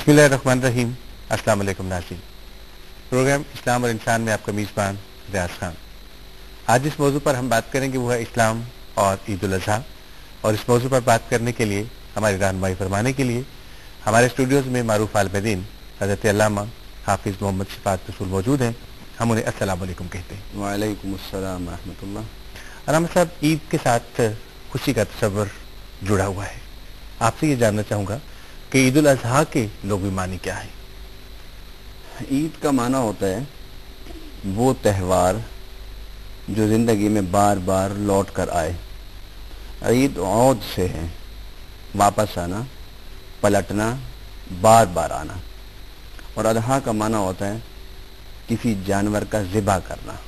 बिस्मिल्लाहिर्रहमानिर्रहीम। अस्सलाम वालेकुम नाज़रीन। प्रोग्राम इस्लाम और इंसान में आपका मेज़बान रियाज खान। आज जिस मौजू पर हम बात करेंगे वो है इस्लाम और ईद उल अज़हा। और इस मौजू पर बात करने के लिए, हमारी रहनुमाई फरमाने के लिए हमारे स्टूडियोज़ में मारूफ आलिम हज़रत अल्लामा हाफिज़ मोहम्मद शिफ़ात रसूल मौजूद हैं। हम उन्हें अस्सलाम वालेकुम कहते हैं। वालेकुम अस्सलाम व रहमतुल्लाह। अल्लामा साहब, ईद के साथ खुशी का तस्वर जुड़ा हुआ है। आपसे ये जानना चाहूँगा कि ईद उल अज़हा के लोग मानी क्या है? ईद का माना होता है वो त्यौहार जो ज़िंदगी में बार बार लौट कर आए। ईद औद से है वापस आना, पलटना, बार बार आना। और अज़हा का माना होता है किसी जानवर का ज़िबा करना।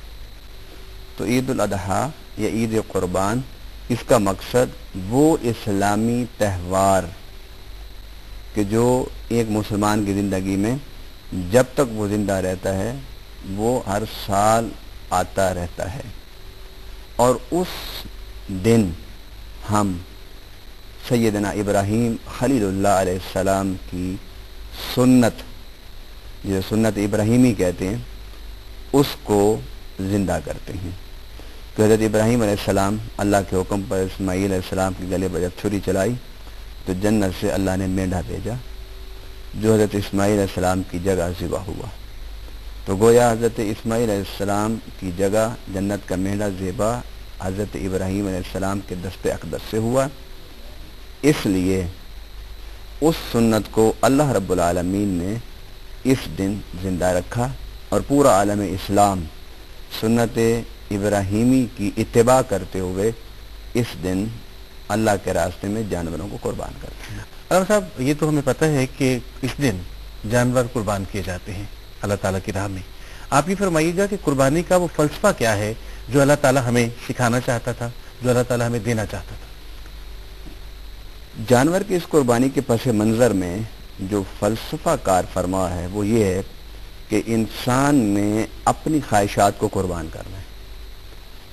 तो ईद उल अज़हा या ईद क़ुरबान, इसका मकसद वो इस्लामी त्यौहार कि जो एक मुसलमान की ज़िंदगी में जब तक वो ज़िंदा रहता है वो हर साल आता रहता है। और उस दिन हम सैयदना इब्राहीम खलीलुल्लाह अलैहिस्सलाम की सुन्नत, जो सुन्नत इब्राहीमी कहते हैं, उसको ज़िंदा करते हैं। कि हज़रत इब्राहीम अलैहिस्सलाम अल्लाह के हुक्म पर इस्माईल अलैहिस्सलाम के गले पर जब छुरी चलाई तो जन्नत से अल्लाह ने मेंढा भेजा जो हज़रत इस्माईल अलैहिस्सलाम की जगह ज़िबा हुआ। तो गोया हज़रत इस्माईल अलैहिस्सलाम की जगह जन्नत का मेंढा ज़िबा हज़रत इब्राहीम अलैहिस्सलाम के दस्ते अक़दस से हुआ। इसलिए उस सुन्नत को अल्लाह रब्बुल आलमीन ने इस दिन ज़िंदा रखा और पूरा आलम इस्लाम सुन्नत इब्राहीमी की इत्तिबा करते हुए इस दिन अल्लाह के रास्ते में जानवरों को कुर्बान करते हैं। अल्लाह साहब, ये तो हमें पता है कि इस दिन जानवर कुर्बान किए जाते हैं अल्लाह ताला की राह में। आप ये फरमाइएगा कि कुर्बानी का वो फ़लसफ़ा क्या है जो अल्लाह ताला हमें सिखाना चाहता था, जो अल्लाह ताला हमें देना चाहता था? जानवर की इस कुर्बानी के पस मंज़र में जो फ़लसफ़ा कार फरमा है वो ये है कि इंसान ने अपनी ख्वाहिशात को कुर्बान करना है।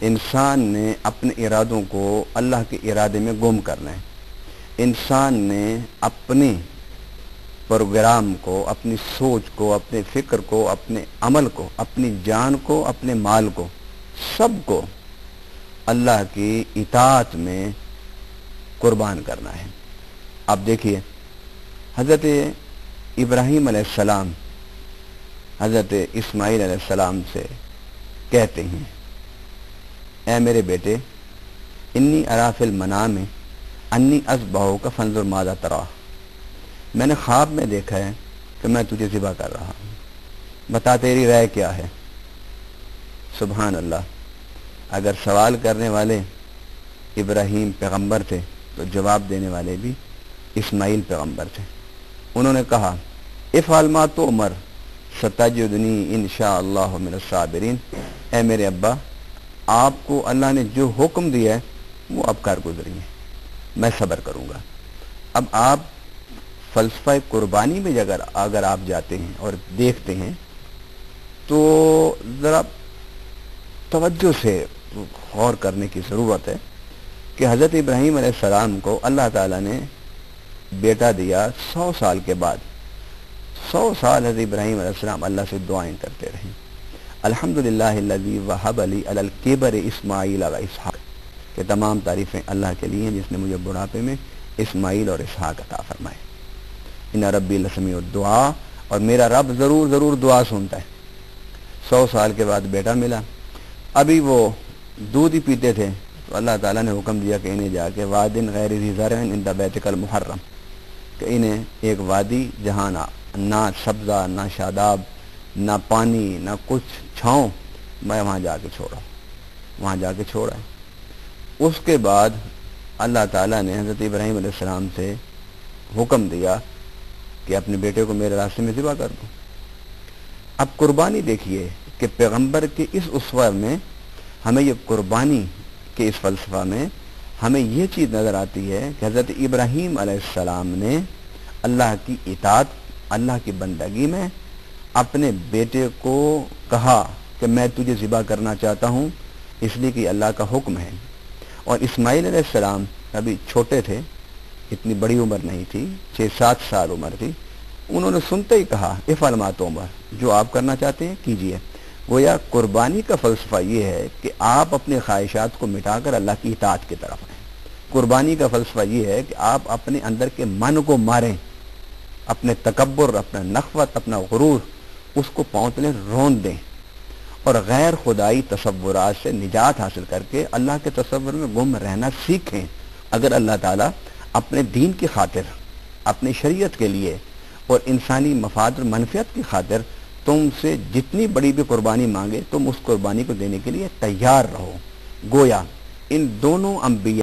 इंसान ने अपने इरादों को अल्लाह के इरादे में गुम करना है। इंसान ने अपने प्रोग्राम को, अपनी सोच को, अपने फ़िक्र को, अपने अमल को, अपनी जान को, अपने माल को, सब को अल्लाह की इताअत में कुर्बान करना है। अब देखिए, हज़रत इब्राहीम अलैहिस्सलाम हज़रत इस्माईल अलैहिस्सलाम से कहते हैं, ऐ मेरे बेटे, इन्नी अराफिल मनाम अन्नी अज़बहु का फंजुर माज़ा तरा। मैंने ख्वाब में देखा है कि मैं तुझे ज़िबा कर रहा हूँ, बता तेरी राय क्या है। सुभान अल्लाह। अगर सवाल करने वाले इब्राहीम पैगंबर थे तो जवाब देने वाले भी इस्माईल पैगंबर थे। उन्होंने कहा, इफ़अल मा तुअमर सतजिदुनी इंशाअल्लाहु मिनस साबिरीन। ऐ मेरे अब्बा, आपको अल्लाह ने जो हुक्म दिया है वो आप कर गुजरिए, मैं सब्र करूँगा। अब आप फ़लसफ़ा कुर्बानी में अगर आप जाते हैं और देखते हैं तो ज़रा तवज्जो से गौर करने की ज़रूरत है कि हज़रत इब्राहीम अलैहिस्सलाम को अल्लाह ताला ने बेटा दिया 100 साल के बाद। 100 साल हज़रत इब्राहीम अलैहिस्सलाम अल्लाह से दुआएं करते रहे। अल्हम्दुलिल्लाहिल्लज़ी वहब ली अलल किबर इस्माईल व इसहाक़, कि तमाम तारीफ़ें अल्लाह के लिए हैं जिसने मुझे बुढ़ापे में इस्माईल और इसहाक़ अता फरमाए। इन्ना रब्बी लसमीउ दुआ, और मेरा रब ज़रूर ज़रूर दुआ सुनता है। 100 साल के बाद बेटा मिला। अभी वो दूध ही पीते थे तो अल्लाह ताला ने हुक्म दिया कि इन्हें जाके वादिन गैर ज़ी ज़रअन इंद बैतिकल मुहर्रम, कि इन्हें एक वादी जहाँ ना सब्ज़ा, ना शादाब, ना पानी, ना कुछ छाँव, मैं वहाँ जाके छोड़ा। वहाँ जाके छोड़ा। उसके बाद अल्लाह ताला ने हज़रत इब्राहीम अलैहिस्सलाम से हुक्म दिया कि अपने बेटे को मेरे रास्ते में ज़िबा कर दो। अब कुर्बानी देखिए कि पैगंबर के इस उसवा में हमें ये कुर्बानी के इस फ़लसफ़ा में हमें ये चीज़ नज़र आती है कि हज़रत इब्राहीम अलैहिस्सलाम ने अल्लाह की इताअत, अल्लाह की बंदगी में अपने बेटे को कहा कि मैं तुझे ज़िबा करना चाहता हूँ, इसलिए कि अल्लाह का हुक्म है। और इस्माईल अलैहिस्सलाम अभी छोटे थे, इतनी बड़ी उम्र नहीं थी, 6-7 साल उम्र थी। انہوں نے سنتے ہی کہا افعل ما تؤمر، جو آپ کرنا چاہتے ہیں کیجئے۔ گویا قربانی کا فلسفہ یہ ہے کہ آپ اپنے خواہشات کو مٹا کر اللہ کی اطاعت کی طرف آئیں۔ قربانی کا فلسفہ یہ ہے کہ آپ اپنے اندر کے من کو ماریں، اپنے تکبر، اپنا نخوت، اپنا غرور، اس کو پونتلیں، روند دیں، اور غیر خدائی تصورات سے نجات حاصل کر کے اللہ کے تصور میں گم رہنا سیکھیں۔ اگر اللہ تعالیٰ اپنے دین کی خاطر، اپنی شریعت کے لیے اور انسانی مفاد اور منفعت کی خاطر تم سے جتنی بڑی بھی قربانی مانگے، تم اس قربانی کو دینے کے لیے تیار رہو۔ گویا ان دونوں انبیاء